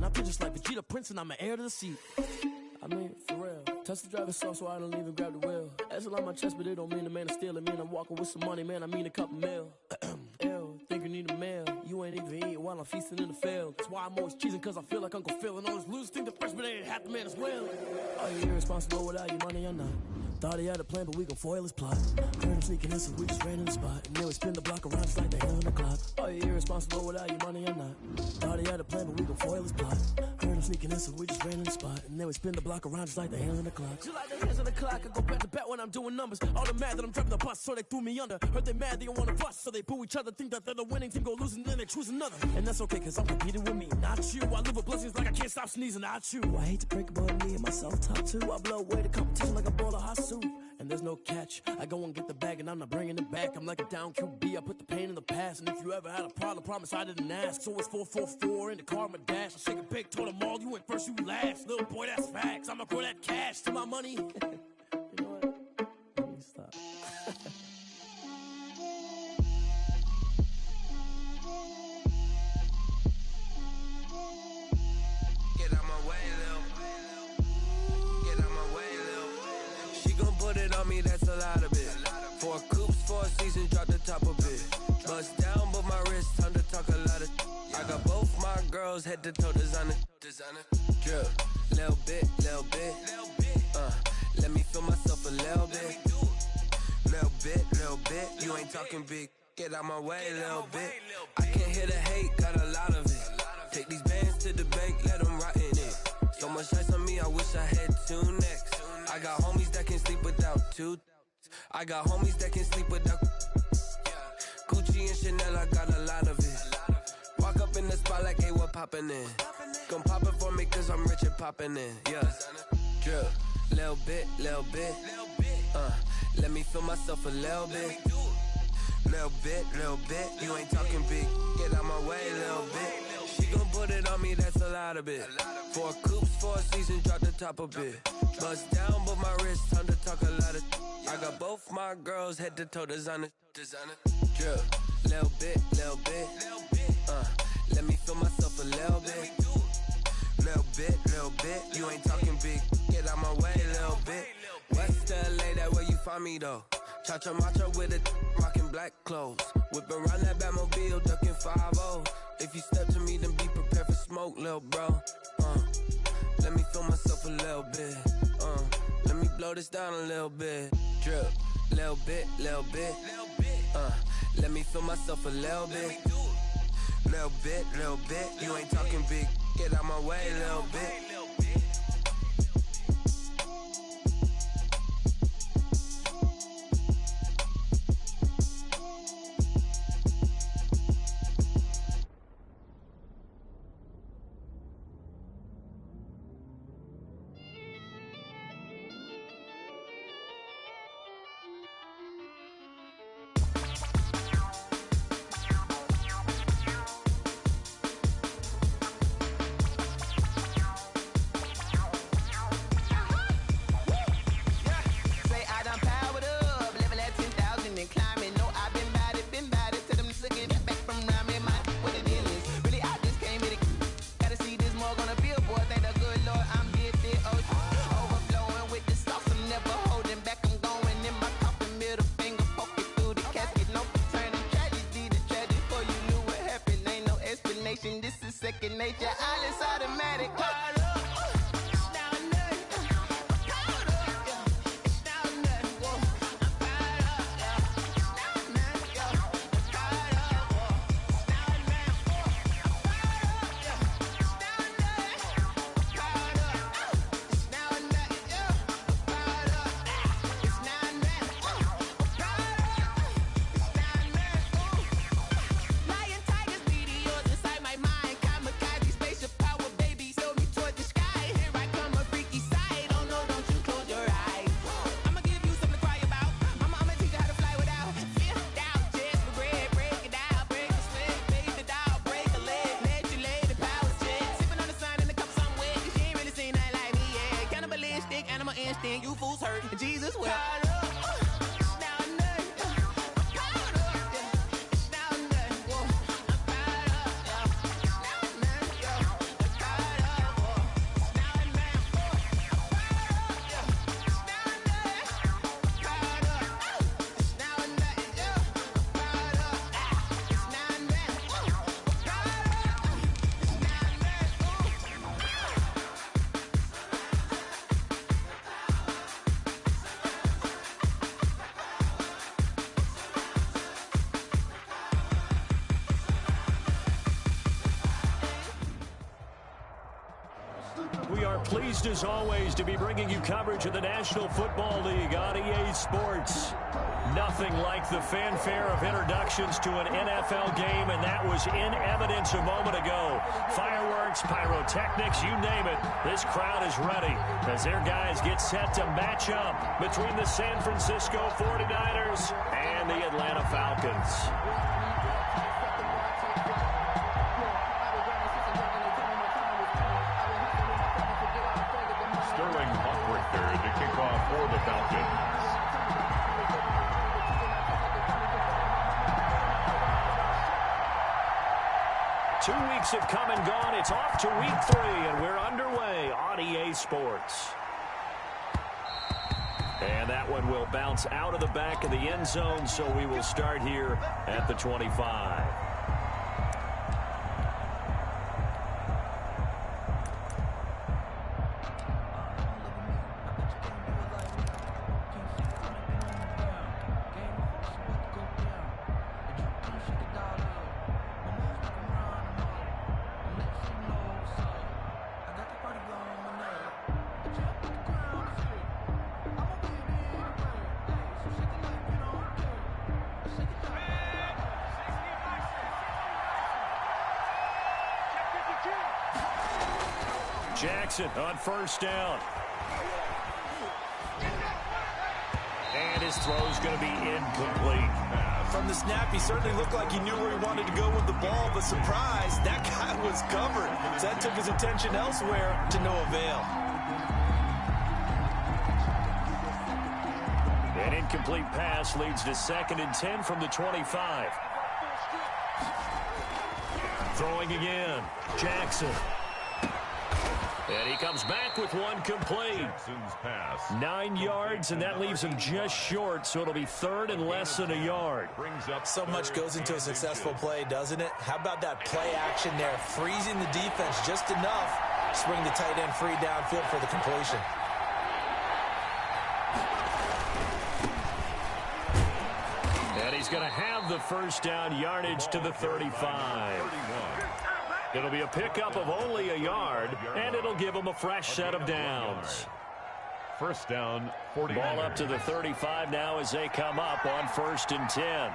I feel just like Vegeta Prince and I'm an heir to the seat. I mean, for real. Touch the driver's soft so I don't even grab the wheel. That's on my chest, but it don't mean the man is stealing. Man, I'm walking with some money, man, I mean a couple mil. Ew, think you need a meal. You ain't even eating while I'm feasting in the field. That's why I'm always cheesing, cause I feel like Uncle Phil. And all those losers think the freshman ain't half the man as well. Are you irresponsible without your money or not? Thought he had a plan, but we gon' foil his plot. Heard him sneaking in, so we just ran in the spot. And then we spin the block around just like the hand on the clock. Are you irresponsible without your money or not? Thought he had a plan, but we gon' foil his plot. Heard him sneaking in, so we just ran in the spot. And then we spin the block around just like the hands on the clock. Just like the hands on the clock, I go back to back when I'm doing numbers. All the mad that I'm driving the bus, so they threw me under. Heard they mad, they don't wanna bust, so they boo each other. Think that they're the winning team, go losing, then they choose another. And that's okay, cause I'm competing with me, not you. I live with blessings like I can't stop sneezing, not you. I hate to break it, but me and myself top two. I blow away the competition like a bowl of hot soup. And there's no catch, I go and get the bag and I'm not bringing it back. I'm like a down QB, I put the pain in the past. And if you ever had a problem, promise I didn't ask. So it's 444 in the car, my dash. I shake a big, told them all, you went first, you last. Little boy, that's facts, I'ma grow that cash to my money. You know what? Let me stop. Get out my way, Lil. Get out my way, Lil. She gon' put it on me, that's a lot of it. 4 coops, 4 seasons, drop the top a bit. Bust down, but my wrist, time to talk a lot of. I got both my girls head to toe designer. Drip, little bit, little bit. Let me feel myself a little bit. Little bit. You ain't talking big. Get out my way, little bit. I can't hear the hate, got a lot of it. Take these bands to the bank, let them rot in it. So much ice on me, I wish I had 2 necks. I got homies that can sleep without 2. I got homies that can sleep without Gucci and Chanel, I got a lot of it. Walk up in the spot like, hey, what poppin' in? Gon' pop it for me cause I'm rich and poppin' in, yeah. Drip, little bit. Let me feel myself a little bit. Little bit. You ain't talking big. Get out my way, little bit. She gon' put it on me, that's a lot of it. 4 coops, 4 seasons, drop the top a bit. Bust down, but my wrist, time to talk a lot of. I got both my girls head to toe designer. Drip, little bit. Let me feel myself a little bit. Little bit. You ain't talking big. Get out my way, little bit. West LA, that where you find me though. Cha-cha matcha with a rockin' black clothes. Whip around that Batmobile, ducking 5-0. If you step to me, then be prepared for smoke, lil' bro. Let me feel myself a little bit. Let me blow this down a little bit. Drip, little bit. Let me feel myself a little bit. Little bit. You ain't talking big. Get out my way, little bit. This is second nature, all is automatic. You fools hurt, Jesus will. We are pleased as always to be bringing you coverage of the National Football League on EA Sports. Nothing like the fanfare of introductions to an NFL game, and that was in evidence a moment ago. Fireworks, pyrotechnics, you name it. This crowd is ready as their guys get set to match up between the San Francisco 49ers and the Atlanta Falcons. To kick off for the Falcons. 2 weeks have come and gone. It's off to week 3, and we're underway on EA Sports. And that one will bounce out of the back of the end zone, so we will start here at the 25. Jackson on first down. And his throw is going to be incomplete. From the snap, he certainly looked like he knew where he wanted to go with the ball, but surprise, that guy was covered. So that took his attention elsewhere to no avail. An incomplete pass leads to 2nd and 10 from the 25. Throwing again, Jackson. And he comes back with one complete. Jackson's pass. 9 yards, and that leaves him just short, so it'll be 3rd and less than a yard. So much goes into a successful play, doesn't it? How about that play action there, freezing the defense just enough to swing the tight end free downfield for the completion. And he's going to have the first down yardage to the 35. It'll be a pickup of only a yard, and it'll give him a fresh set of downs. First down, 40. Ball up to the 35 now as they come up on 1st and 10.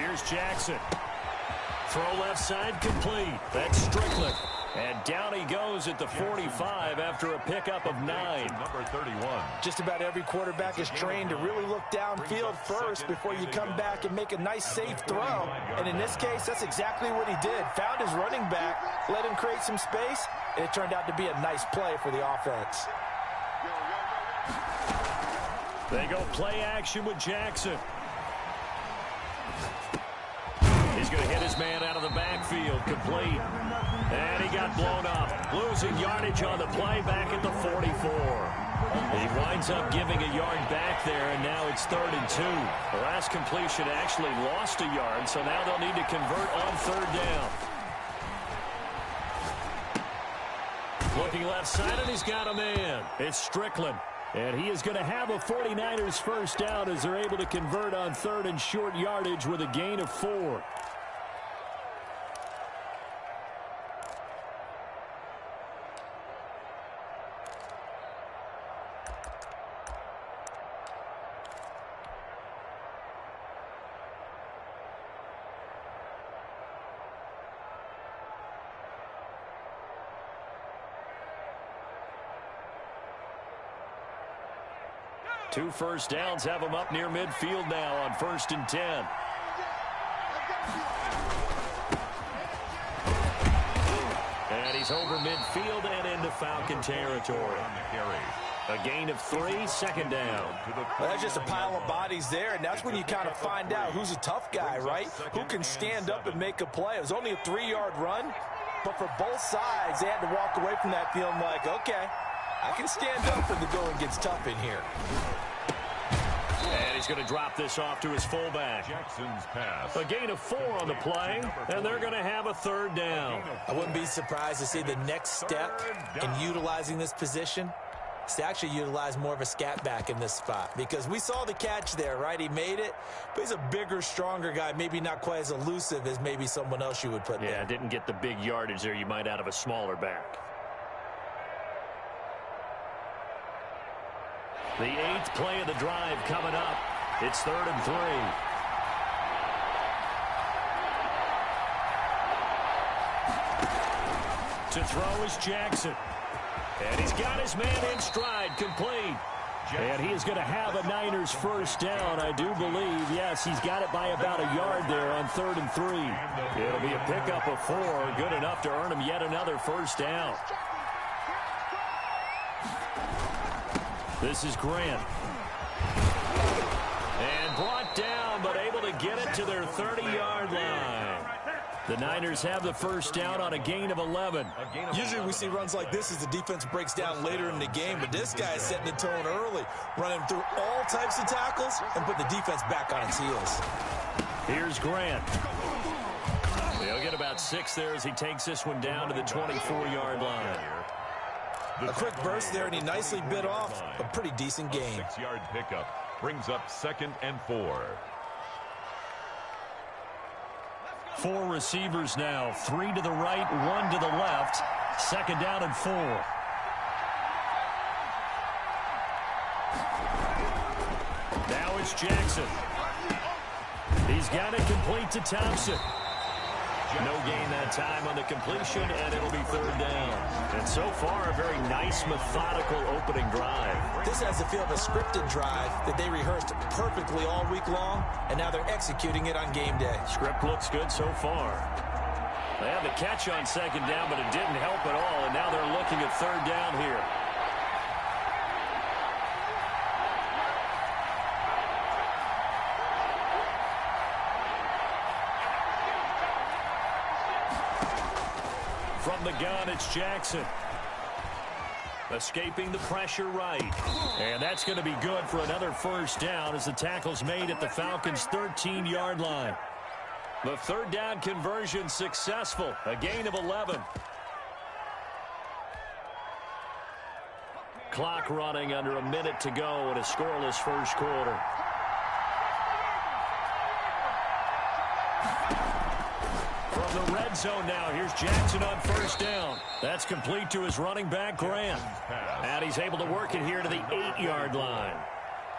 Here's Jackson. Throw left side complete. That's Strickland. And down he goes at the 45 after a pickup of 9. Number 31. Just about every quarterback is trained to really look downfield first before you come back and make a nice, safe throw. And in this case, that's exactly what he did. Found his running back, let him create some space, and it turned out to be a nice play for the offense. They go play action with Jackson. He's going to hit his man out of the backfield, complete. And he got blown up. Losing yardage on the play back at the 44. He winds up giving a yard back there, and now it's 3rd and 2. The last completion actually lost a yard, so now they'll need to convert on 3rd down. Looking left side, and he's got a man. It's Strickland. And he is going to have a 49ers first down as they're able to convert on 3rd and short yardage with a gain of 4. Two first downs have him up near midfield now on 1st and 10. And he's over midfield and into Falcon territory. A gain of 3, 2nd down. Well, that's just a pile of bodies there, and that's when you kind of find out who's a tough guy, right? Who can stand up and make a play. It was only a 3-yard run, but for both sides, they had to walk away from that feeling like, okay, I can stand up when the going gets tough in here. And he's going to drop this off to his fullback. Jackson's pass. A gain of 4 on the play, and they're going to have a 3rd down. I wouldn't be surprised to see the next step in utilizing this position is to actually utilize more of a scat back in this spot, because we saw the catch there, right? He made it, but he's a bigger, stronger guy, maybe not quite as elusive as maybe someone else you would put there. Yeah, didn't get the big yardage there you might out of a smaller back. The 8th play of the drive coming up. It's 3rd and 3. To throw is Jackson. And he's got his man in stride, complete. And he is going to have a Niners first down, I do believe. Yes, he's got it by about a yard there on 3rd and 3. It'll be a pickup of 4, good enough to earn him yet another first down. This is Grant. And brought down, but able to get it to their 30-yard line. The Niners have the first down on a gain of 11. Usually we see runs like this as the defense breaks down later in the game, but this guy is setting the tone early, running through all types of tackles and putting the defense back on its heels. Here's Grant. He'll get about 6 there as he takes this one down to the 24-yard line. A quick burst there, and he nicely bit off a pretty decent gain. 6-yard pickup brings up 2nd and 4. 4 receivers now, 3 to the right, 1 to the left. 2nd down and 4. Now it's Jackson. He's got it complete to Thompson. No gain that time on the completion, and it'll be 3rd down. And so far, a very nice, methodical opening drive. This has the feel of a scripted drive that they rehearsed perfectly all week long, and now they're executing it on game day. Script looks good so far. They had the catch on 2nd down, but it didn't help at all, and now they're looking at 3rd down here. From the gun, it's Jackson. Escaping the pressure right. And that's going to be good for another first down as the tackle's made at the Falcons' 13-yard line. The 3rd down conversion successful. A gain of 11. Clock running under a minute to go in a scoreless first quarter. From the red zone now, here's Jackson on first down. That's complete to his running back, Grant. And he's able to work it here to the 8-yard line.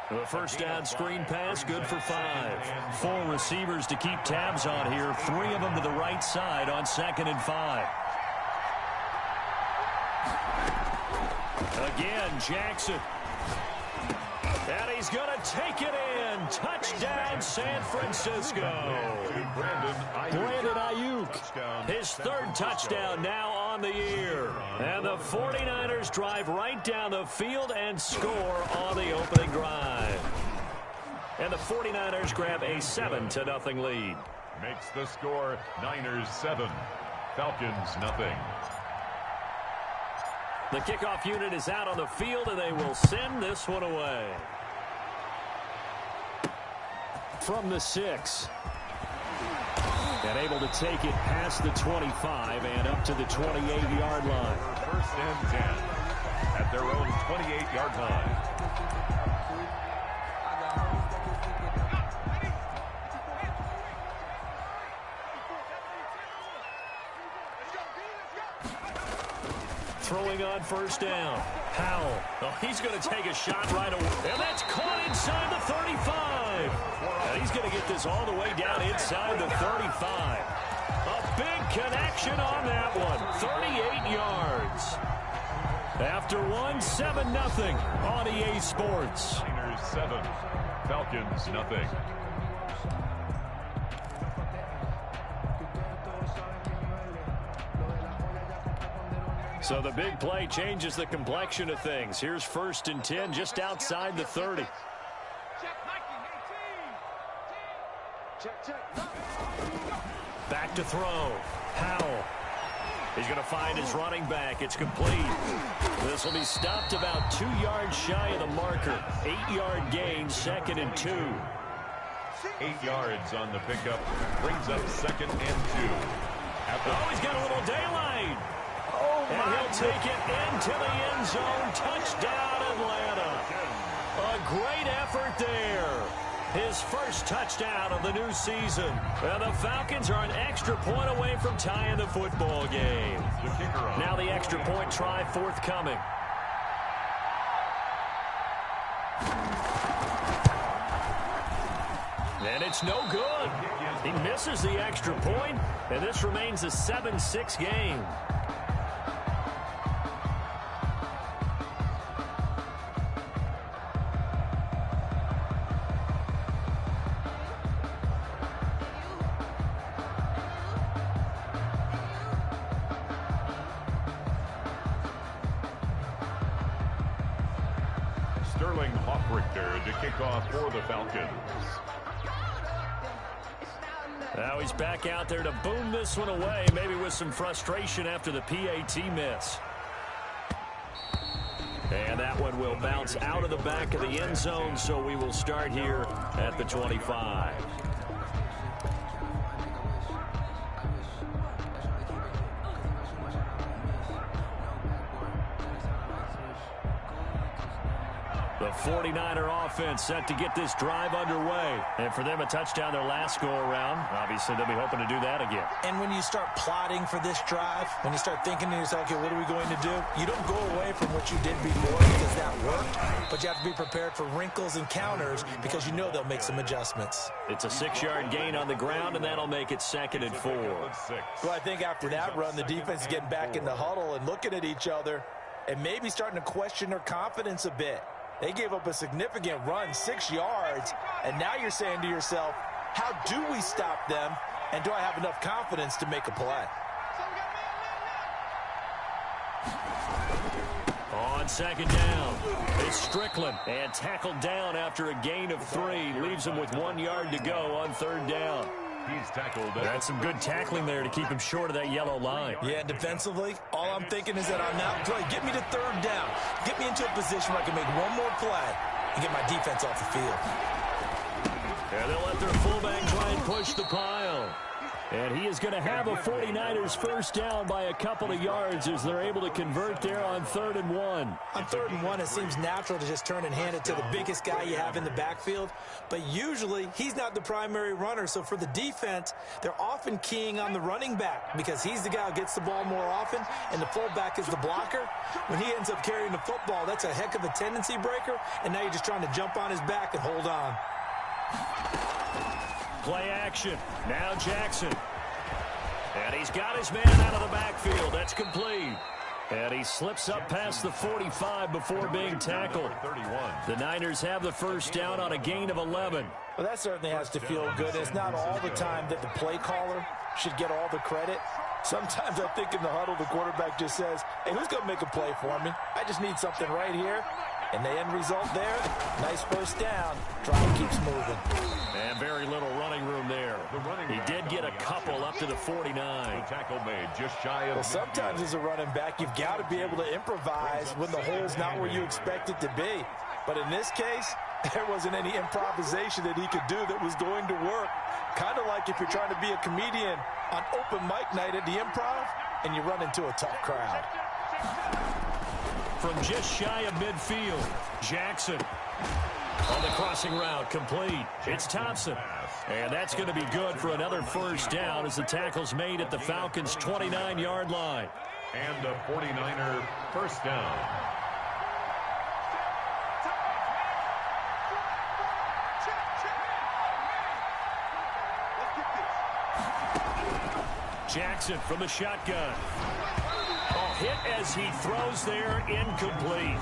The first down screen pass, good for 5. 4 receivers to keep tabs on here. 3 of them to the right side on 2nd and 5. Again, Jackson. And he's going to take it in. Touchdown, San Francisco. Brandon Ayuk. His 3rd touchdown now on the year. And the 49ers drive right down the field and score on the opening drive. And the 49ers grab a 7-0 lead. Makes the score Niners 7, Falcons nothing. The kickoff unit is out on the field, and they will send this one away. From the 6. And able to take it past the 25 and up to the 28-yard line. 1st and 10 at their own 28-yard line. Throwing on first down. Powell. Oh, he's going to take a shot right away. And that's caught inside the 35. And he's going to get this all the way down inside the 35. A big connection on that one. 38 yards. After one, 7-0 on EA Sports. Niners 7, Falcons nothing. So the big play changes the complexion of things. Here's 1st and 10 just outside the 30. Back to throw. Powell. He's going to find his running back. It's complete. This will be stopped about 2 yards shy of the marker. 8-yard gain, 2nd and 2. 8 yards on the pickup brings up 2nd and 2. Oh, he's got a little daylight. Oh, And he'll take it into the end zone. Touchdown, Atlanta. A great effort there. His first touchdown of the new season. And the Falcons are an extra point away from tying the football game. Now the extra point try forthcoming. And it's no good. He misses the extra point, and this remains a 7-6 game. To kick off for the Falcons. Now he's back out there to boom this one away, maybe with some frustration after the PAT miss. And that one will bounce out of the back of the end zone, so we will start here at the 25. The 49er offense set to get this drive underway. And for them, a touchdown their last go-around. Obviously, they'll be hoping to do that again. And when you start plotting for this drive, when you start thinking to yourself, okay, what are we going to do? You don't go away from what you did before because that worked. But you have to be prepared for wrinkles and counters because you know they'll make some adjustments. It's a 6-yard gain on the ground, and that'll make it 2nd and 4. Well, I think after that run, the defense is getting back in the huddle and looking at each other and maybe starting to question their confidence a bit. They gave up a significant run, 6 yards, and now you're saying to yourself, how do we stop them, and do I have enough confidence to make a play? On 2nd down, it's Strickland, and tackled down after a gain of 3. Leaves him with 1 yard to go on 3rd down. He's tackled. That's some good tackling there to keep him short of that yellow line. Yeah, defensively, all I'm thinking is that on that play, get me to 3rd down. Get me into a position where I can make one more play and get my defense off the field. And they'll let their fullback try and push the pile. And he is going to have a 49ers first down by a couple of yards as they're able to convert there on 3rd and 1. On 3rd and 1, it seems natural to just turn and hand it to the biggest guy you have in the backfield. But usually, he's not the primary runner. So for the defense, they're often keying on the running back because he's the guy who gets the ball more often, and the fullback is the blocker. When he ends up carrying the football, that's a heck of a tendency breaker, and now you're just trying to jump on his back and hold on. Play action. Now Jackson. And he's got his man out of the backfield. That's complete. And he slips up past the 45 before being tackled. The Niners have the first down on a gain of 11. Well, that certainly has to feel good. It's not all the time that the play caller should get all the credit. Sometimes I think in the huddle, the quarterback just says, hey, who's going to make a play for me? I just need something right here. And the end result there, nice first down. Drive keeps moving. And very little running room there. He did get a couple up to the 49. The tackle made just shy of. Well, sometimes as a running back, you've got to be able to improvise when the hole's not where you expect it to be. But in this case, there wasn't any improvisation that he could do that was going to work. Kind of like if you're trying to be a comedian on open mic night at the Improv and you run into a tough crowd. From just shy of midfield, Jackson on the crossing route, complete. It's Thompson. And that's going to be good for another first down as the tackle's made at the Falcons' 29-yard line. And a 49er first down. Jackson from the shotgun. Hit as he throws there, incomplete.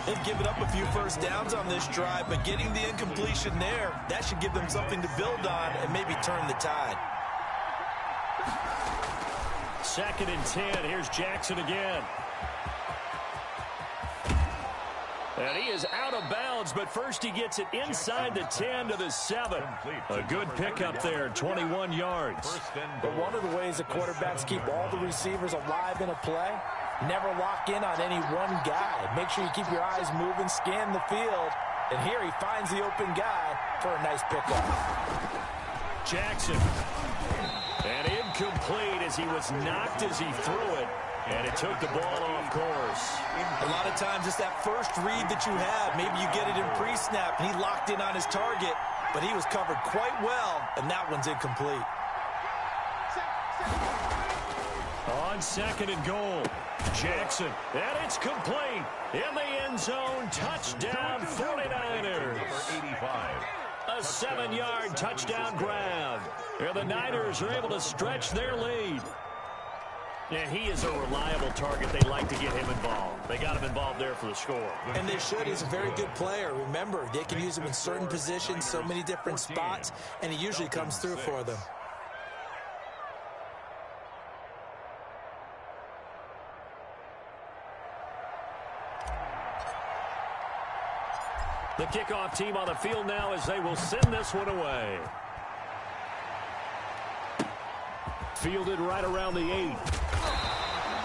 They've given up a few first downs on this drive, but getting the incompletion there, that should give them something to build on and maybe turn the tide. 2nd and 10. Here's Jackson again. And he is out of bounds, but first he gets it inside the 10 to the 7. A good pickup there, 21 yards. But one of the ways the quarterbacks keep all the receivers alive in a play, never lock in on any one guy. Make sure you keep your eyes moving, scan the field. And here he finds the open guy for a nice pickup. Jackson. And incomplete as he was knocked as he threw it, and it took the ball off course. A lot of times it's that first read that you have. Maybe you get it in pre-snap, and he locked in on his target, but he was covered quite well, and that one's incomplete. On 2nd and goal, Jackson, and it's complete. In the end zone, touchdown 49ers. Number 85. A 7-yard touchdown grab. And the Niners are able to stretch their lead. And he is a reliable target. They like to get him involved. They got him involved there for the score. And they should. He's a very good player. Remember, they can use him in certain positions, so many different spots, and he usually comes through for them. The kickoff team on the field now as they will send this one away. Fielded right around the 8.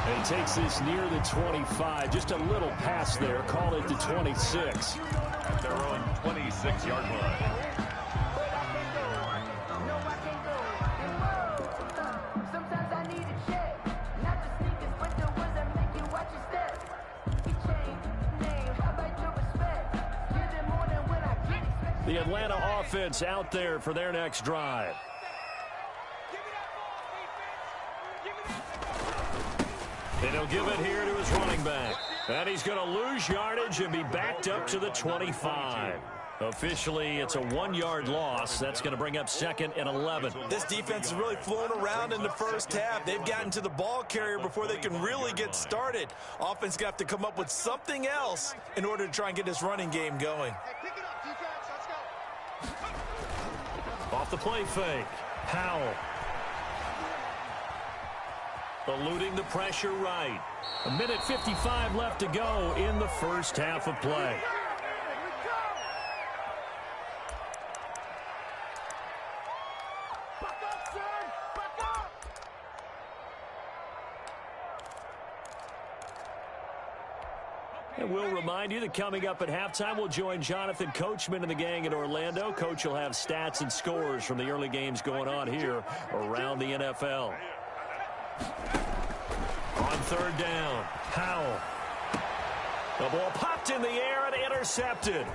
And he takes this near the 25. Just a little pass there. Call it the 26. At their own 26-yard line. The Atlanta offense out there for their next drive. And he'll give it here to his running back. And he's going to lose yardage and be backed up to the 25. Officially, it's a 1-yard loss. That's going to bring up 2nd and 11. This defense is really flown around in the first half. They've gotten to the ball carrier before they can really get started. Offense got to come up with something else in order to try and get this running game going. Off the play fake. Howell. Eluding the pressure right. 1:55 left to go in the first half of play. And we'll remind you that coming up at halftime, we'll join Jonathan Coachman and the gang in Orlando. Coach will have stats and scores from the early games going on here around the NFL. On 3rd down, Howell. The ball popped in the air and intercepted.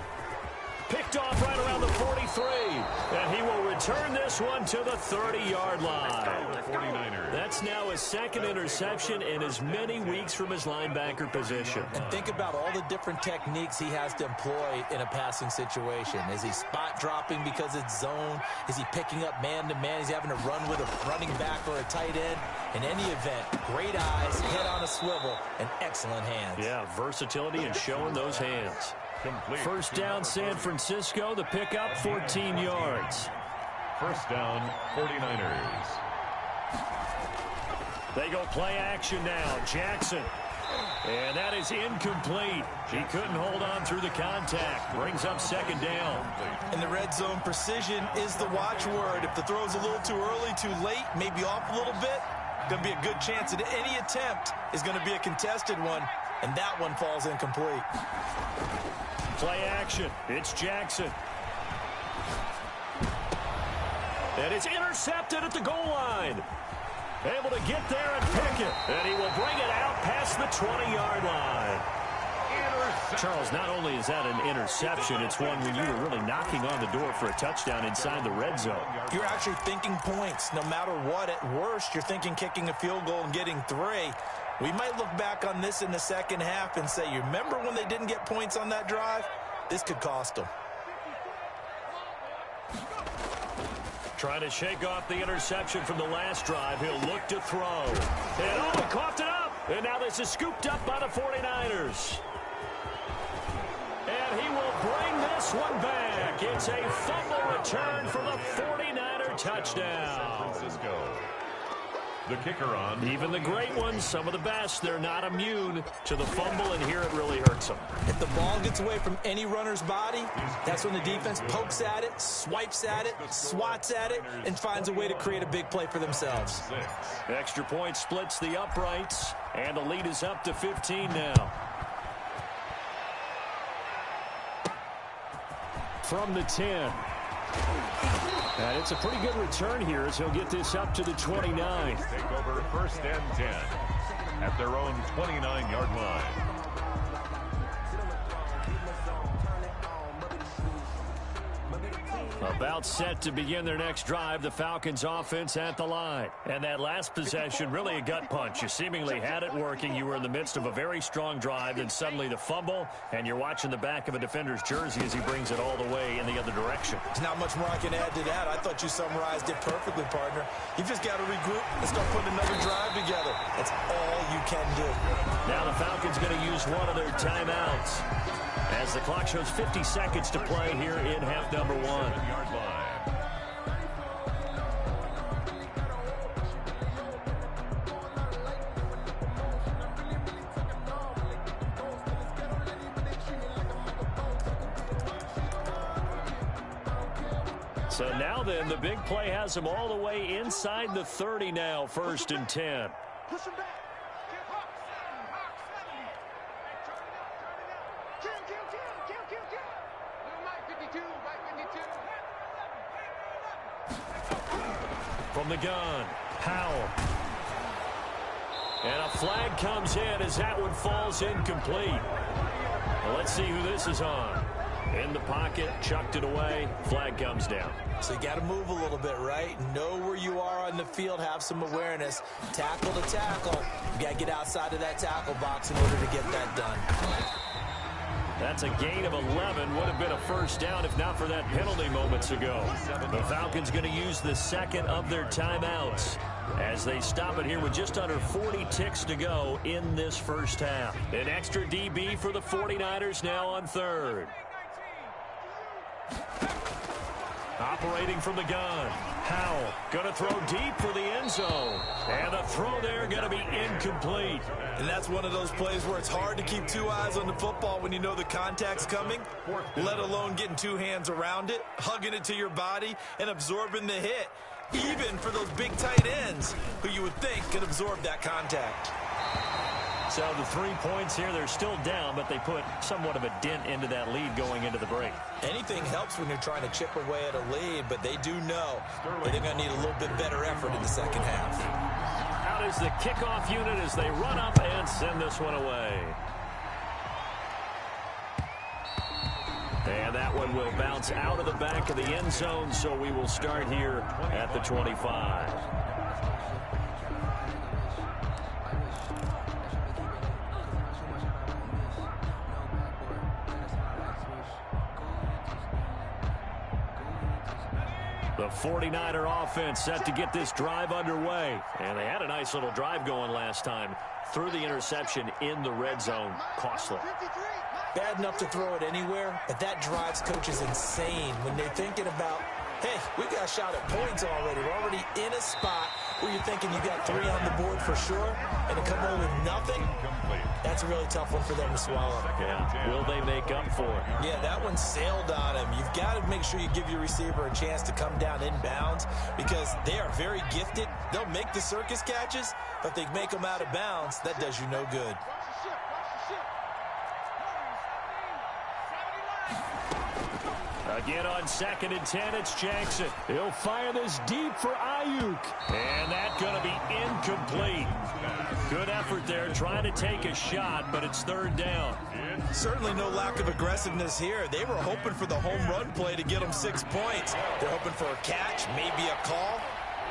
Picked off right around the 43. And he will return this one to the 30-yard line. That's now his 2nd interception in as many weeks from his linebacker position. And think about all the different techniques he has to employ in a passing situation. Is he spot dropping because it's zone? Is he picking up man-to-man? Is he having to run with a running back or a tight end? In any event, great eyes, head on a swivel, and excellent hands. Yeah, versatility and showing those hands. First down, San Francisco. The pickup, 14 yards. First down, 49ers. They go play action now. Jackson. And that is incomplete. He couldn't hold on through the contact. Brings up 2nd down. In the red zone, precision is the watchword. If the throw's a little too early, too late, maybe off a little bit, going to be a good chance that any attempt is going to be a contested one, and that one falls incomplete. Play action. It's Jackson. And it's intercepted at the goal line. Able to get there and pick it. And he will bring it out past the 20-yard line. Charles, not only is that an interception, it's one when you were really knocking on the door for a touchdown inside the red zone. You're actually thinking points. No matter what, at worst, you're thinking kicking a field goal and getting 3. We might look back on this in the second half and say, you remember when they didn't get points on that drive? This could cost them. Trying to shake off the interception from the last drive. He'll look to throw. And he coughed it up. And now this is scooped up by the 49ers. And he will bring this one back. It's a fumble return for the 49er touchdown. San Francisco. The kicker on. Even the great ones, some of the best, they're not immune to the fumble, and here it really hurts them. If the ball gets away from any runner's body, that's when the defense pokes at it, swipes at it, swats at it, and finds a way to create a big play for themselves. Extra point splits the uprights, and the lead is up to 15 now. From the 10. And it's a pretty good return here as he'll get this up to the 29. Take over 1st and 10 at their own 29-yard line. About set to begin their next drive, the Falcons offense at the line. And that last possession, really a gut punch. You seemingly had it working. You were in the midst of a very strong drive, then suddenly the fumble, and you're watching the back of a defender's jersey as he brings it all the way in the other direction. There's not much more I can add to that. I thought you summarized it perfectly, partner. You've just got to regroup and start putting another drive together. That's all you can do. Now the Falcons going to use one of their timeouts as the clock shows 50 seconds to play here in half number 1. So now then, the big play has them all the way inside the 30 now, 1st and 10. Push him back. From the gun, Powell. And a flag comes in as that one falls incomplete. Well, let's see who this is on. In the pocket, chucked it away, flag comes down. So you got to move a little bit, right? Know where you are on the field, have some awareness. Tackle to tackle. You got to get outside of that tackle box in order to get that done. That's a gain of 11. Would have been a first down if not for that penalty moments ago. The Falcons going to use the second of their timeouts as they stop it here with just under 40 ticks to go in this first half. An extra DB for the 49ers now on 3rd. Operating from the gun. Howell going to throw deep for the end zone. And the throw there going to be incomplete. And that's one of those plays where it's hard to keep two eyes on the football when you know the contact's coming, let alone getting two hands around it, hugging it to your body, and absorbing the hit. Even for those big tight ends who you would think could absorb that contact. So the 3 points here, they're still down, but they put somewhat of a dent into that lead going into the break. Anything helps when you're trying to chip away at a lead, but they do know they're going to need a little bit better effort in the second half. Out is the kickoff unit as they run up and send this one away. And that one will bounce out of the back of the end zone, so we will start here at the 25. The 49er offense set to get this drive underway. And they had a nice little drive going last time. Threw the interception in the red zone. Costly. Bad enough to throw it anywhere, but that drives coaches insane when they're thinking about, hey, we got a shot at points already. We're already in a spot where you're thinking you got 3 on the board for sure, and to come home with nothing, that's a really tough one for them to swallow. Yeah. Will they make up for it? Yeah, that one sailed on him. You've got to make sure you give your receiver a chance to come down inbounds because they are very gifted. They'll make the circus catches, but if they make them out of bounds, that does you no good. Again on 2nd and 10, it's Jackson. He'll fire this deep for Ayuk. And that's going to be incomplete. Good effort there trying to take a shot, but it's 3rd down. Certainly no lack of aggressiveness here. They were hoping for the home run play to get them 6 points. They're hoping for a catch, maybe a call,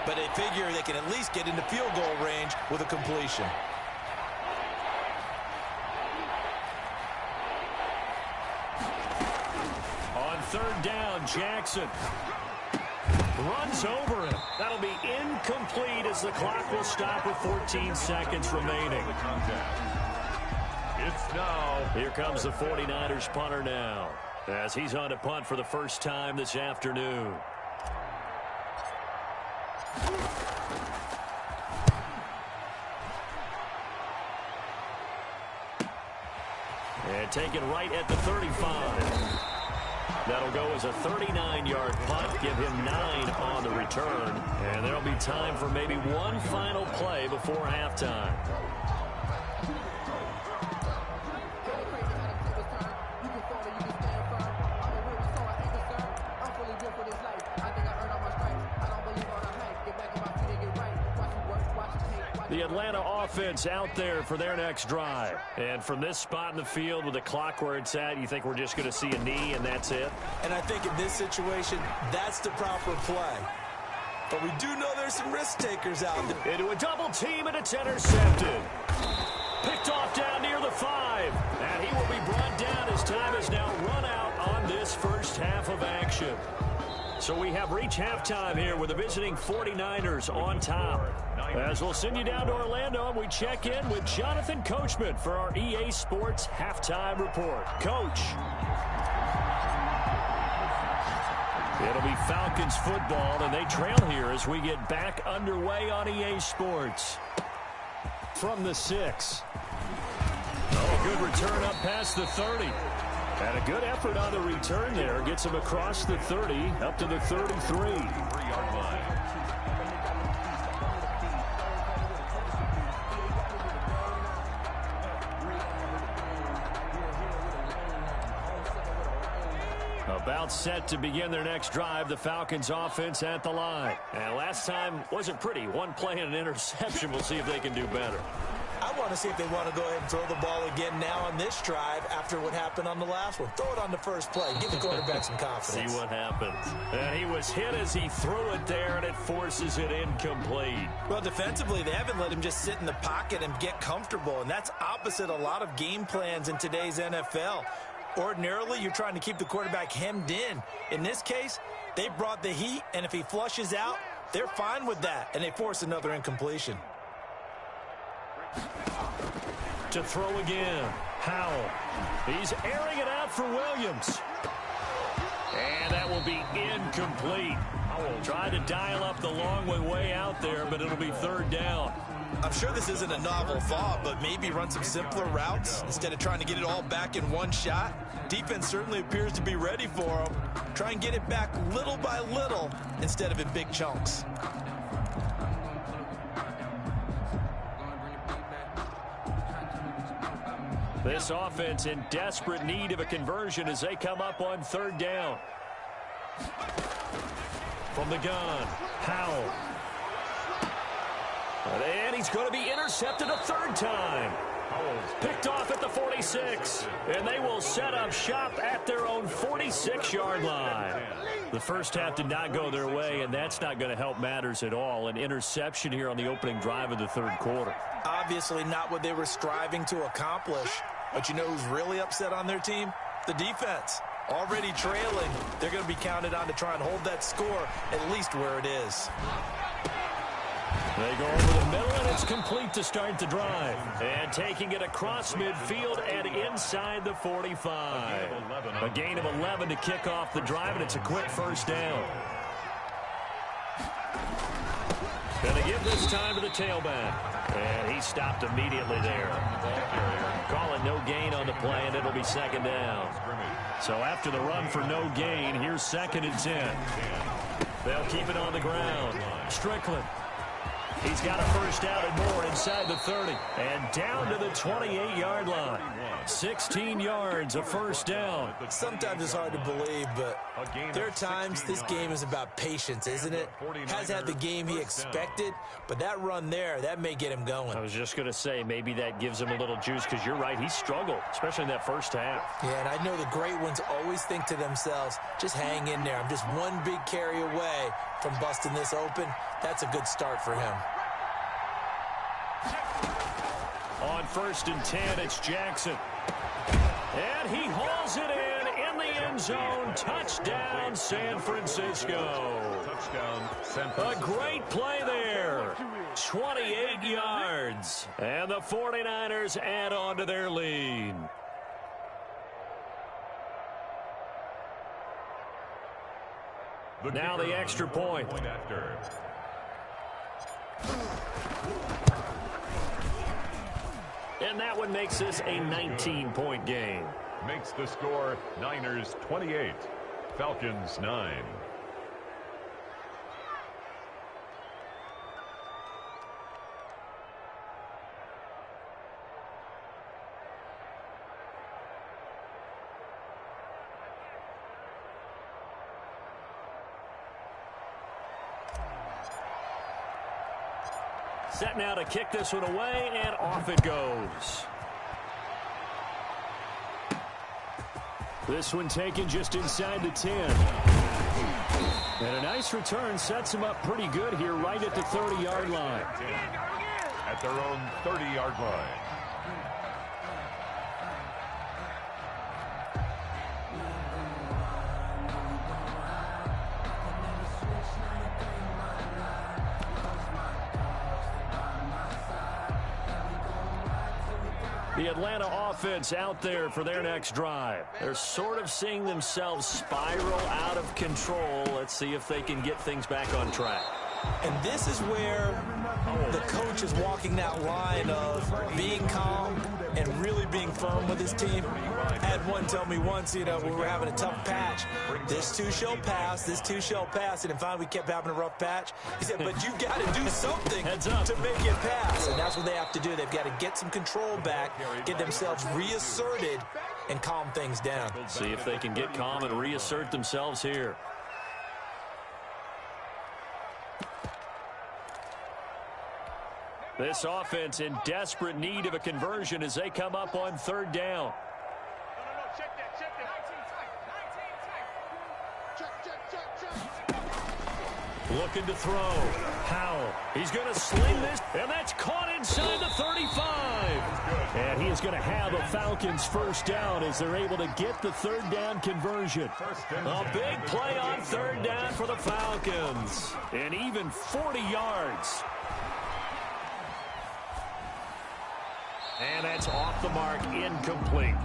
but they figure they can at least get into field goal range with a completion. On 3rd down, Jackson runs over him. That'll be incomplete as the clock will stop with 14 seconds remaining. It's now. Here comes the 49ers punter now as he's on to punt for the first time this afternoon. And taken right at the 35. That'll go as a 39-yard punt, give him 9 on the return. And there'll be time for maybe one final play before halftime. The Atlanta offense out there for their next drive. And from this spot in the field with the clock where it's at, you think we're just going to see a knee and that's it? And I think in this situation, that's the proper play. But we do know there's some risk takers out there. Into a double team, and it's intercepted. Picked off down near the 5. And he will be brought down as time is now run out on this first half of action. So we have reached halftime here with the visiting 49ers on top. As we'll send you down to Orlando, and we check in with Jonathan Coachman for our EA Sports Halftime Report. Coach. It'll be Falcons football, and they trail here as we get back underway on EA Sports. From the 6. Oh, good return up past the 30. And a good effort on the return there. Gets him across the 30, up to the 33. 3-yard line. About set to begin their next drive, the Falcons offense at the line. And last time wasn't pretty. One play and an interception. We'll see if they can do better. I want to see if they want to go ahead and throw the ball again now on this drive after what happened on the last one. Throw it on the first play. Give the quarterback some confidence. See what happens. And he was hit as he threw it there, and it forces it incomplete. Well, defensively, they haven't let him just sit in the pocket and get comfortable, and that's opposite a lot of game plans in today's NFL. Ordinarily, you're trying to keep the quarterback hemmed in. In this case, they brought the heat, and if he flushes out, they're fine with that, and they force another incompletion. To throw again, Howell. He's airing it out for Williams. And that will be incomplete. Howell tried to dial up the long way out there, but it'll be third down. I'm sure this isn't a novel thought, but maybe run some simpler routes instead of trying to get it all back in one shot. Defense certainly appears to be ready for him. Try and get it back little by little instead of in big chunks. This offense in desperate need of a conversion as they come up on third down. From the gun, Howell. And he's going to be intercepted a third time. Picked off at the 46. And they will set up shop at their own 46-yard line. The first half did not go their way, and that's not going to help matters at all. An interception here on the opening drive of the third quarter. Obviously not what they were striving to accomplish. But you know who's really upset on their team? The defense. Already trailing. They're going to be counted on to try and hold that score at least where it is. They go over the middle, and it's complete to start the drive. And taking it across midfield and inside the 45. A gain of 11 to kick off the drive, and it's a quick first down. Going to give this time to the tailback. And he stopped immediately there. Call it no gain on the play, and it'll be second down. So after the run for no gain, here's 2nd and 10. They'll keep it on the ground. Strickland. He's got a first down and more inside the 30. And down to the 28-yard line. 16 yards, a first down. Sometimes it's hard to believe, but there are times this game is about patience, isn't it? Has had the game he expected, but that run there, that may get him going. I was just going to say, maybe that gives him a little juice, because you're right, he struggled, especially in that first half. Yeah, and I know the great ones always think to themselves, just hang in there. I'm just one big carry away from busting this open. That's a good start for him. On 1st and 10, it's Jackson. And he hauls it in the end zone. Touchdown, San Francisco. Touchdown, San A Francisco. great play there. 28 yards. And the 49ers add on to their lead. Now the extra point. After. And that one makes this a 19-point game. Makes the score Niners 28, Falcons 9. Set now to kick this one away, and off it goes. This one taken just inside the 10. And a nice return sets him up pretty good here right at the 30-yard line. At their own 30-yard line. The Atlanta offense out there for their next drive. They're sort of seeing themselves spiral out of control. Let's see if they can get things back on track. And this is where the coach is walking that line of being calm and really being firm with his team. I had one tell me once, you know, when we were having a tough patch, this too shall pass, this too shall pass. And finally we kept having a rough patch. He said, but you got to do something to make it pass. And that's what they have to do. They've got to get some control back, get themselves reasserted, and calm things down. See if they can get calm and reassert themselves here. This offense in desperate need of a conversion as they come up on third down. Looking to throw. Howell. He's going to sling this, and that's caught inside the 35. And he is going to have a Falcons first down as they're able to get the third down conversion. A big play on third down for the Falcons. And even 40 yards. And that's off the mark, incomplete.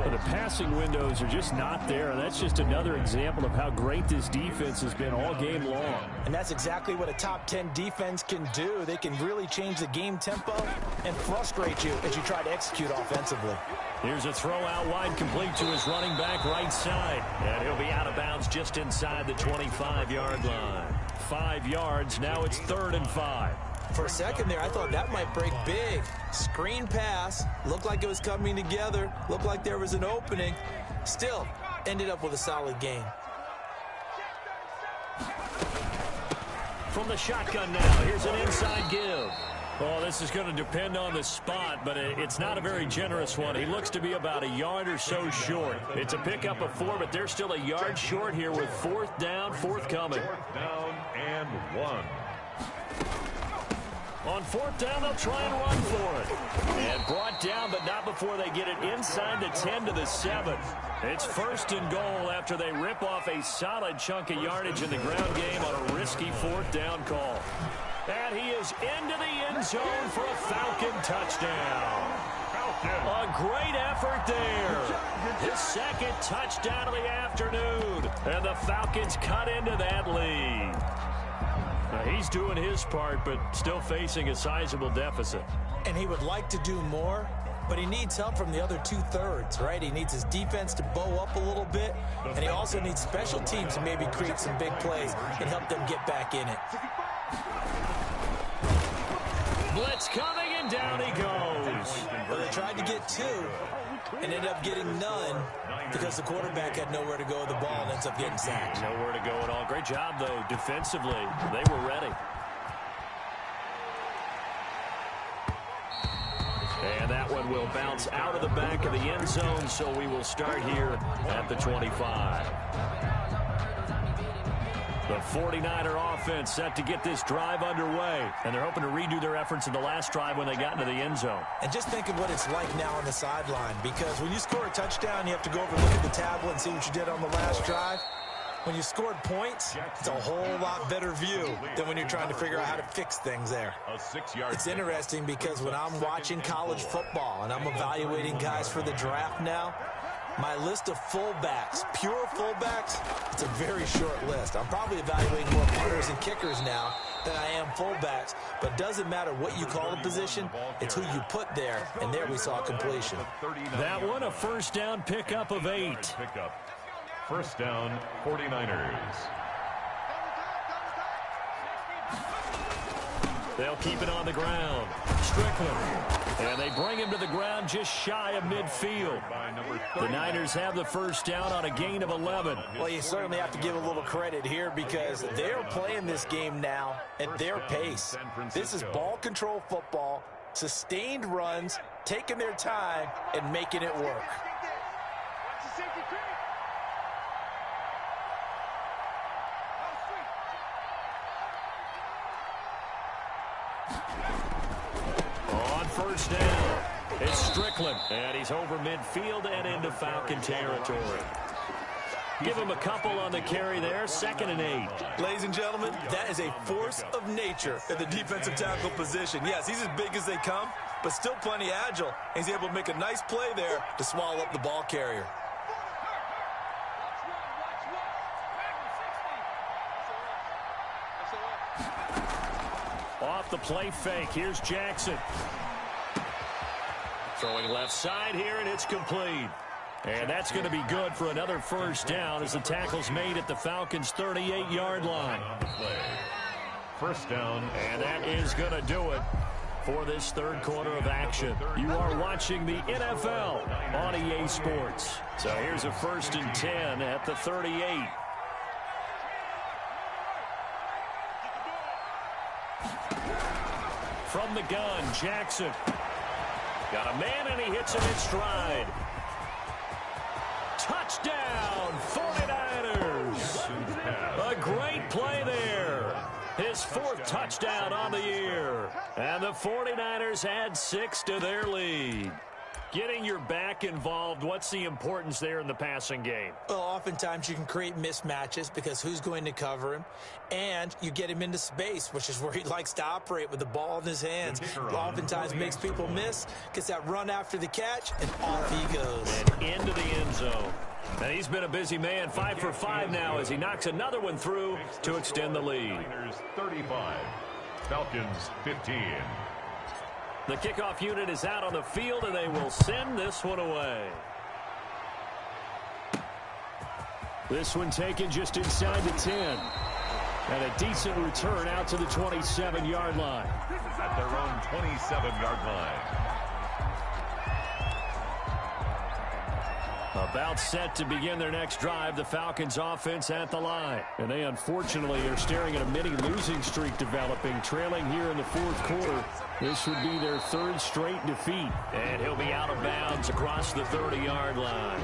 The passing windows are just not there, and that's just another example of how great this defense has been all game long. And that's exactly what a top 10 defense can do. They can really change the game tempo and frustrate you as you try to execute offensively. Here's a throw out wide, complete to his running back right side. And he'll be out of bounds just inside the 25-yard line. 5 yards, now it's 3rd and 5. For a second there, I thought that might break big. Screen pass. Looked like it was coming together. Looked like there was an opening. Still, ended up with a solid gain. From the shotgun now, here's an inside give. Oh, this is going to depend on the spot, but it's not a very generous one. He looks to be about a yard or so short. It's a pickup of 4, but they're still a yard short here with 4th down, forthcoming. 4th down and 1. On 4th down, they'll try and run for it. And brought down, but not before they get it inside the 10 to the 7. It's 1st and goal after they rip off a solid chunk of yardage in the ground game on a risky 4th down call. And he is into the end zone for a Falcon touchdown. A great effort there. His 2nd touchdown of the afternoon. And the Falcons cut into that lead. He's doing his part, but still facing a sizable deficit. And he would like to do more, but he needs help from the other 2/3, right? He needs his defense to bow up a little bit, and he also needs special teams to maybe create some big plays and help them get back in it. Blitz coming, and down he goes. Well, they tried to get 2 and ended up getting none because the quarterback had nowhere to go with the ball and ends up getting sacked. Nowhere to go at all. Great job, though, defensively. They were ready. And that one will bounce out of the back of the end zone, so we will start here at the 25. The 49er offense set to get this drive underway, and they're hoping to redo their efforts in the last drive when they got into the end zone. And just think of what it's like now on the sideline, because when you score a touchdown, you have to go over and look at the tablet and see what you did on the last drive. When you scored points, it's a whole lot better view than when you're trying to figure out how to fix things there. It's interesting because when I'm watching college football and I'm evaluating guys for the draft now, my list of fullbacks, pure fullbacks, it's a very short list. I'm probably evaluating more punters and kickers now than I am fullbacks, but it doesn't matter what you call the position, it's who you put there, and there we saw completion. That one, a 1st down pickup of 8. 1st down, 49ers. They'll keep it on the ground. Strickland And they bring him to the ground just shy of midfield. The Niners have the first down on a gain of 11. Well, you certainly have to give a little credit here because they're playing this game now at their pace. This is ball control football, sustained runs, taking their time, and making it work. On first down, it's Strickland, and he's over midfield and into Falcon territory. Give him a couple on the carry there, 2nd and 8. Ladies and gentlemen, that is a force of nature in the defensive tackle position. Yes, he's as big as they come, but still plenty agile. He's able to make a nice play there to swallow up the ball carrier. Off the play fake, here's Jackson. Throwing left side here, and it's complete. And that's going to be good for another first down as the tackle's made at the Falcons' 38-yard line. First down. And that is going to do it for this third quarter of action. You are watching the NFL on EA Sports. So here's a 1st and 10 at the 38. From the gun, Jackson. Got a man, and he hits him in stride. Touchdown, 49ers. A great play there. His 4th touchdown on the year. And the 49ers add 6 to their lead. Getting your back involved, what's the importance there in the passing game? Well, oftentimes you can create mismatches because who's going to cover him, and you get him into space, which is where he likes to operate with the ball in his hands. Oftentimes makes people miss, gets that run after the catch, and off he goes. And into the end zone. And he's been a busy man, 5 for 5 now as he knocks another one through to extend the lead. 35, Falcons 15. The kickoff unit is out on the field, and they will send this one away. This one taken just inside the 10. And a decent return out to the 27-yard line. At their own 27-yard line. About set to begin their next drive, the Falcons offense at the line. And they unfortunately are staring at a mini losing streak developing, trailing here in the 4th quarter. This would be their 3rd straight defeat. And he'll be out of bounds across the 30-yard line.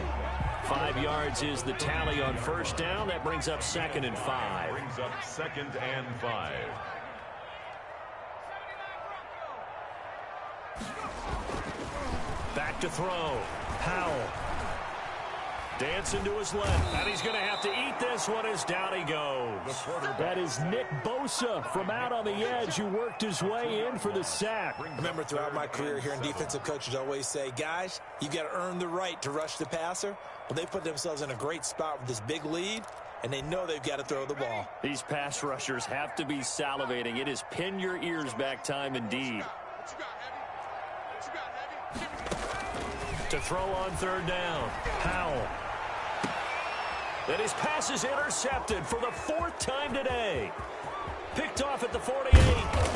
5 yards is the tally on first down. That brings up 2nd and 5. Brings up 2nd and 5. Back to throw. Powell. Dancing to his left, and he's going to have to eat this one as down he goes. That is Nick Bosa from out on the edge who worked his way in for the sack. Remember, throughout my career here in defensive coaches always say, guys, you got to earn the right to rush the passer. Well, they put themselves in a great spot with this big lead, and they know they've got to throw the ball. These pass rushers have to be salivating. It is pin your ears back time indeed. To throw on third down, Powell. And his pass is intercepted for the 4th time today. Picked off at the 48.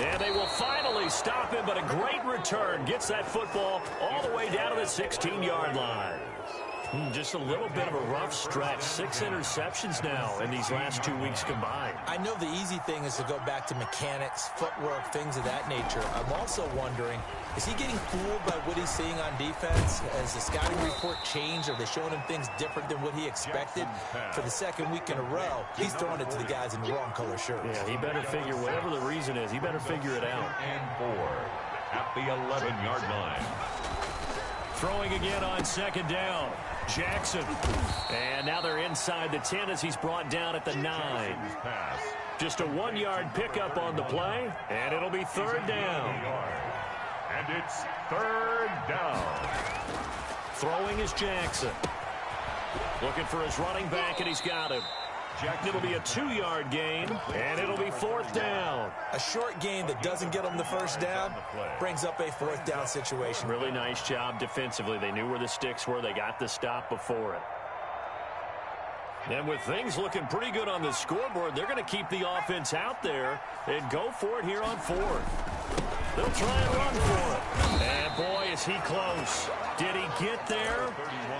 And they will finally stop him, but a great return gets that football all the way down to the 16-yard line. Just a little bit of a rough stretch. 6 interceptions now in these last 2 weeks combined. I know the easy thing is to go back to mechanics, footwork, things of that nature. I'm also wondering, is he getting fooled by what he's seeing on defense? Has the scouting report changed? Are they showing him things different than what he expected? For the 2nd week in a row, he's throwing it to the guys in the wrong color shirts. Yeah, he better figure, whatever the reason is, he better figure it out. And 4 at the 11-yard line. Throwing again on 2nd down. Jackson. And now they're inside the 10 as he's brought down at the 9. Just a 1-yard pickup on the play, and it'll be 3rd down. And it's 3rd down. Throwing is Jackson. Looking for his running back, and he's got him. It'll be a 2-yard gain, and it'll be 4th down. A short gain that doesn't get them the first down brings up a 4th down situation. Really nice job defensively. They knew where the sticks were. They got the stop before it. And with things looking pretty good on the scoreboard, they're going to keep the offense out there and go for it here on 4th. They'll try and run for it. And boy, is he close. Did he get there?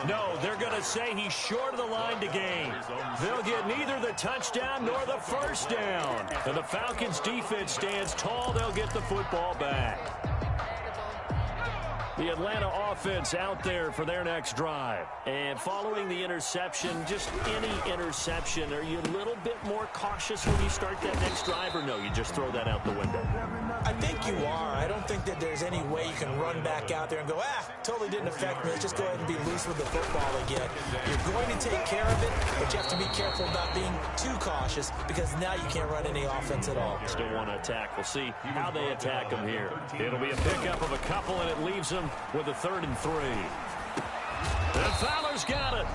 No, they're going to say he's short of the line to gain. They'll get neither the touchdown nor the first down. And the Falcons defense stands tall. They'll get the football back. The Atlanta offense out there for their next drive. And following the interception, just any interception, are you a little bit more cautious when you start that next drive, or no, you just throw that out the window? I think you are. I don't think that there's any way you can run back out there and go, totally didn't affect me. Let's just go ahead and be loose with the football again. You're going to take care of it, but you have to be careful about being too cautious because now you can't run any offense at all. Still want to attack. We'll see how they attack them here. It'll be a pickup of a couple, and it leaves them with a 3rd and 3. And Fowler's got it.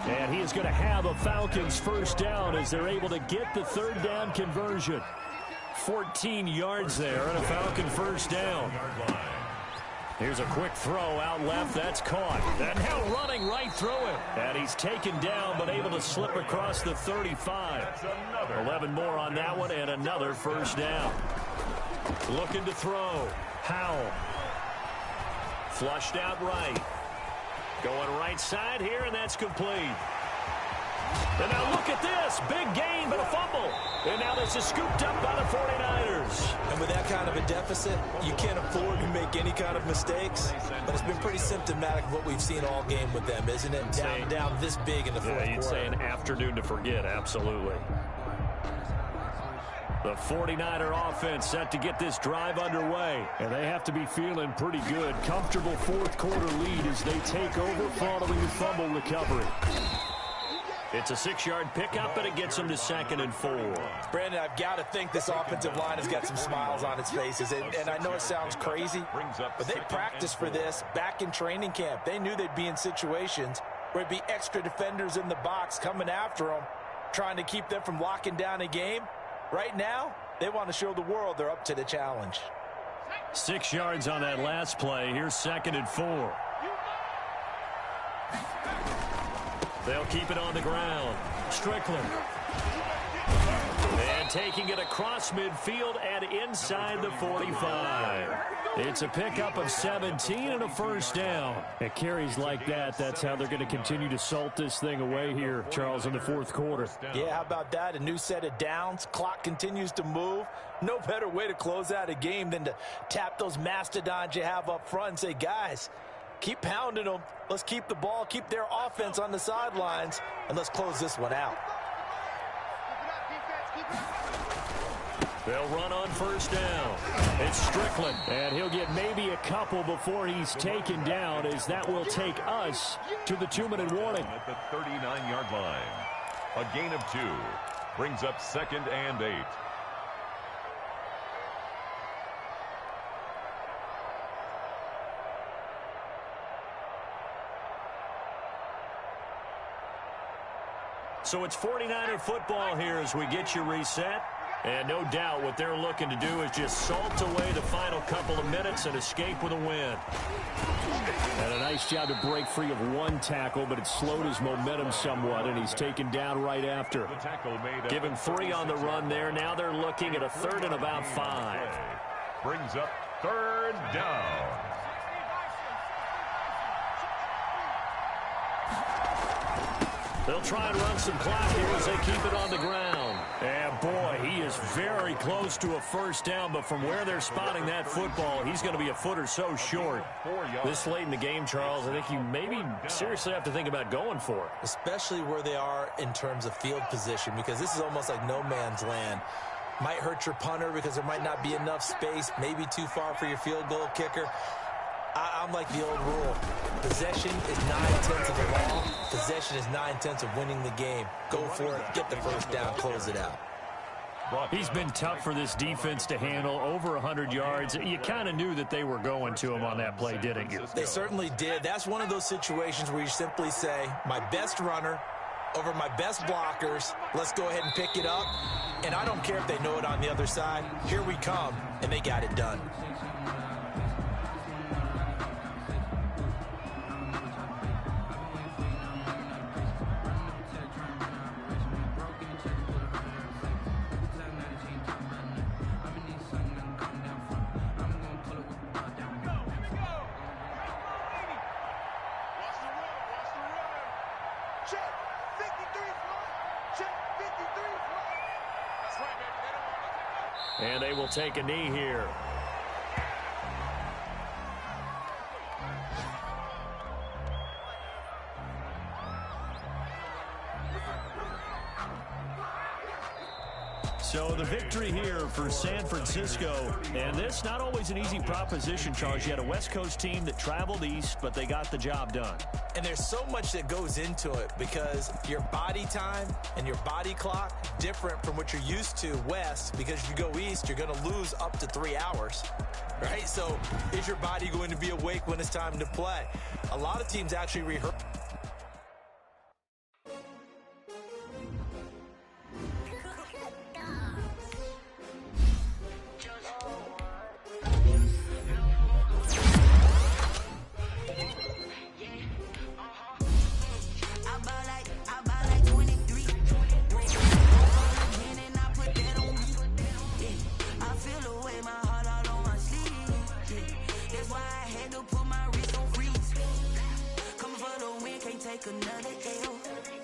And he is going to have a Falcons first down as they're able to get the 3rd down conversion. 14 yards there and a Falcon first down. Here's a quick throw out left. That's caught. And now running right through it. And he's taken down but able to slip across the 35. 11 more on that one and another first down. Looking to throw. Howell. Flushed out right. Going right side here, and that's complete. And now look at this. Big gain, but a fumble. And now this is scooped up by the 49ers. And with that kind of a deficit, you can't afford to make any kind of mistakes. But it's been pretty symptomatic of what we've seen all game with them, isn't it? Down this big in the fourth quarter. You'd say an afternoon to forget, absolutely. The 49er offense set to get this drive underway. And they have to be feeling pretty good. Comfortable fourth quarter lead as they take over following the fumble recovery. It's a 6-yard pickup, and it gets them to 2nd and 4. Brandon, I've got to think this offensive line has got some smiles on its faces. And I know it sounds crazy, but they practiced for this back in training camp. They knew they'd be in situations where it'd be extra defenders in the box coming after them, trying to keep them from locking down a game. Right now, they want to show the world they're up to the challenge. 6 yards on that last play. Here's 2nd and 4. They'll keep it on the ground. Strickland. And taking it across midfield and inside the 45. It's a pickup of 17 and a first down. It carries like that. That's how they're going to continue to salt this thing away here, Charles, in the fourth quarter. Yeah, how about that? A new set of downs. Clock continues to move. No better way to close out a game than to tap those mastodons you have up front and say, guys, keep pounding them. Let's keep the ball, keep their offense on the sidelines, and let's close this one out. They'll run on first down. It's Strickland, and he'll get maybe a couple before he's taken down, as that will take us to the 2-minute warning. At the 39-yard line. A gain of 2 brings up 2nd and 8. So it's 49er football here as we get you reset. And no doubt what they're looking to do is just salt away the final couple of minutes and escape with a win. And a nice job to break free of one tackle, but it slowed his momentum somewhat, and he's taken down right after. Give him 3 on the run there. Now they're looking at a 3rd and about 5. Brings up 3rd down. They'll try and run some clock here as they keep it on the ground. And boy, he is very close to a first down, but from where they're spotting that football, he's going to be a foot or so short. This late in the game, Charles, I think you maybe seriously have to think about going for it. Especially where they are in terms of field position, because this is almost like no man's land. Might hurt your punter because there might not be enough space, maybe too far for your field goal kicker. I'm like the old rule. Possession is 9/10 of the law. Possession is 9/10 of winning the game. Go for it. Get the first down. Close it out. He's been tough for this defense to handle. Over 100 yards. You kind of knew that they were going to him on that play, didn't you? They certainly did. That's one of those situations where you simply say, my best runner over my best blockers. Let's go ahead and pick it up. And I don't care if they know it on the other side. Here we come. And they got it done. And they will take a knee here. So the victory here for San Francisco. And this not always an easy proposition, Charles. You had a West Coast team that traveled east, but they got the job done. And there's so much that goes into it because your body time and your body clock different from what you're used to west, because if you go east, you're going to lose up to 3 hours, right? So is your body going to be awake when it's time to play? A lot of teams actually rehearse. Take another L.